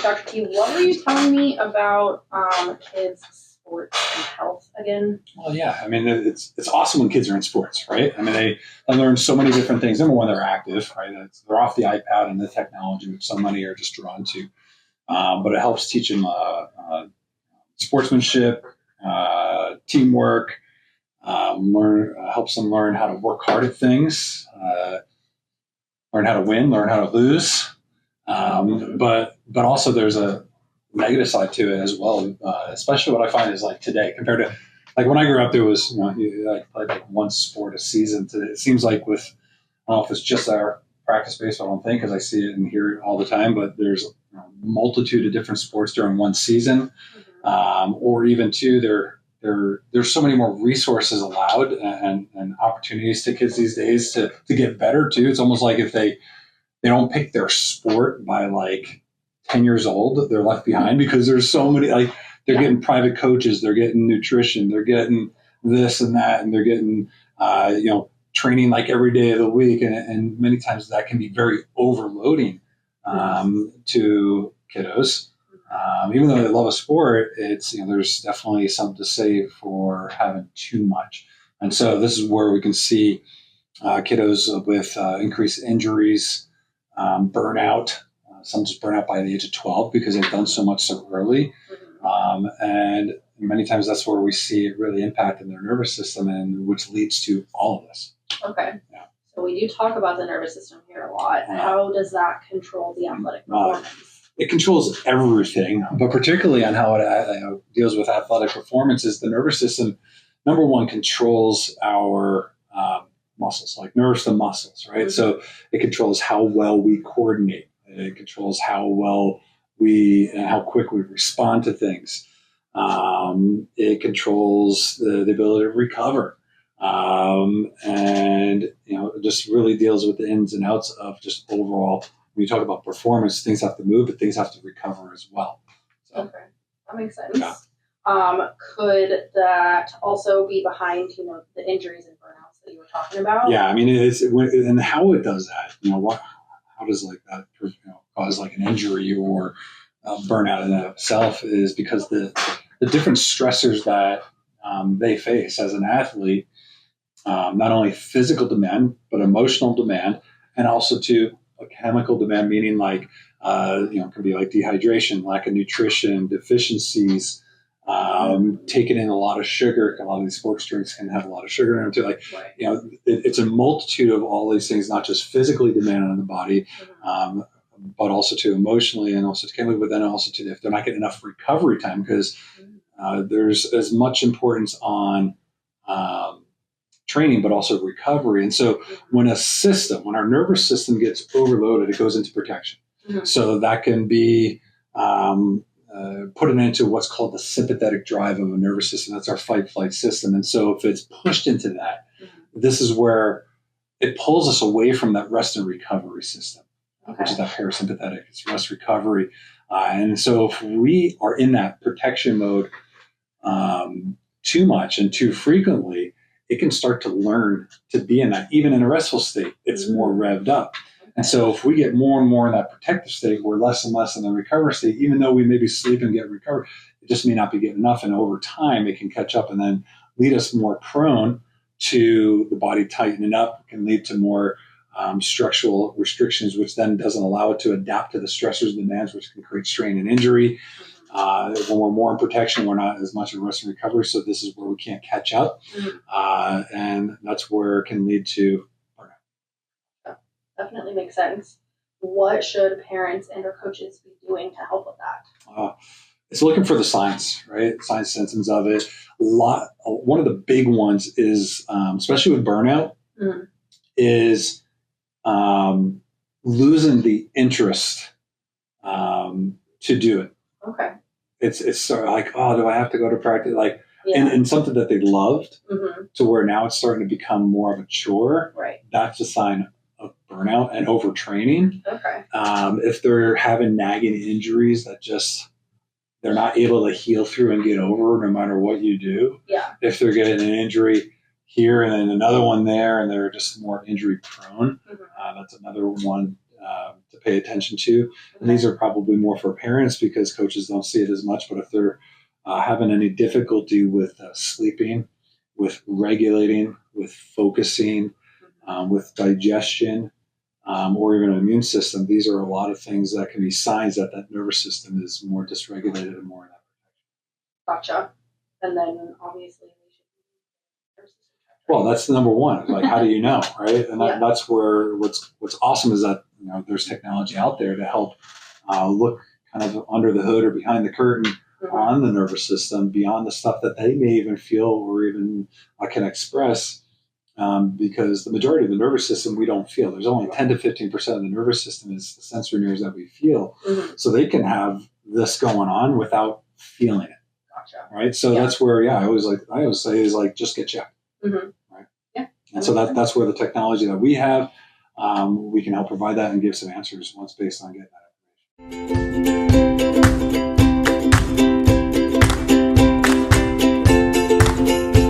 Dr. T, what were you telling me about kids' sports and health again? Well, yeah. I mean, it's awesome when kids are in sports, right? I mean, they learn so many different things. Number one, they're active, right? They're off the iPad and the technology, which so many are just drawn to. But it helps teach them sportsmanship, teamwork, helps them learn how to work hard at things, learn how to win, learn how to lose. But also there's a negative side to it as well, especially what I find is like today compared to like when I grew up, there was, I played like one sport a season. It seems like with, I don't know if it's just our practice based, I don't think, because I see it and hear it all the time, but there's a multitude of different sports during one season, or even two, there's so many more resources allowed and opportunities to kids these days to get better too. It's almost like if they don't pick their sport by like 10 years old, they're left behind because there's so many, like they're getting private coaches, they're getting nutrition, they're getting this and that, and they're getting, training like every day of the week. And many times that can be very overloading to kiddos. Even though they love a sport, it's, there's definitely something to say for having too much. And so this is where we can see kiddos with increased injuries, burnout. Some just burn out by the age of 12 because they've done so much so early. And many times that's where we see it really impacting their nervous system, and which leads to all of this. Okay. Yeah. So we do talk about the nervous system here a lot. How does that control the athletic performance? It controls everything, but particularly on how it deals with athletic performance is the nervous system. Number one, controls our muscles, like nerves to muscles, right? Mm-hmm. So it controls how well we coordinate. It controls how well and how quick we respond to things. It controls the ability to recover. And, it just really deals with the ins and outs of just overall. When you talk about performance, things have to move, but things have to recover as well. So, okay, that makes sense. Yeah. Could that also be behind, the injuries and burnouts that you were talking about? Yeah, I mean, and how it does that. How does like that cause like an injury or burnout in itself is because the different stressors that they face as an athlete, not only physical demand but emotional demand, and also to a chemical demand, meaning like, it can be like dehydration, lack of nutrition, deficiencies, taking in a lot of sugar. A lot of these sports drinks can have a lot of sugar in them too. Like, right. It's a multitude of all these things, not just physically demanded on the body, but also to emotionally and also to chemically, but then also to if they're not getting enough recovery time, because there's as much importance on training, but also recovery. And so when our nervous system gets overloaded, it goes into protection. Mm-hmm. So that can be putting into what's called the sympathetic drive of a nervous system. That's our fight-flight system. And so if it's pushed into that, this is where it pulls us away from that rest and recovery system, which is that parasympathetic. It's rest recovery. And so if we are in that protection mode too much and too frequently, it can start to learn to be in that. Even in a restful state, it's more revved up. And so if we get more and more in that protective state, we're less and less in the recovery state. Even though we maybe sleep and get recovered, it just may not be getting enough. And over time, it can catch up and then lead us more prone to the body tightening up. It can lead to more structural restrictions, which then doesn't allow it to adapt to the stressors and demands, which can create strain and injury. When we're more in protection, we're not as much in rest and recovery. So this is where we can't catch up. And that's where it can lead to burnout. Definitely makes sense. What should parents and or coaches be doing to help with that? It's looking for the signs, right? Signs, symptoms of it. One of the big ones is, especially with burnout, is losing the interest to do it. Okay. It's sort of like, oh, do I have to go to practice? Like, and something that they loved to where now it's starting to become more of a chore. Right. That's a sign of burnout and overtraining. Okay. If they're having nagging injuries that just they're not able to heal through and get over no matter what you do. Yeah. If they're getting an injury here and then another one there and they're just more injury prone, that's another one to pay attention to. And these are probably more for parents because coaches don't see it as much. But if they're having any difficulty with sleeping, with regulating, with focusing, with digestion, or even an immune system, these are a lot of things that can be signs that that nervous system is more dysregulated and more in that. Gotcha. And then obviously we should be nurses. Well, that's the number one. Like, how do you know, right? And that's where what's awesome is that there's technology out there to help look kind of under the hood or behind the curtain on the nervous system, beyond the stuff that they may even feel or even can express. Because the majority of the nervous system we don't feel. There's only 10 to 15% of the nervous system is the sensory nerves that we feel. So they can have this going on without feeling it. Gotcha. Right. So that's where, I always say is like, just get checked. Right. Yeah. And so that's where the technology that we have, we can help provide that and give some answers once based on getting that information.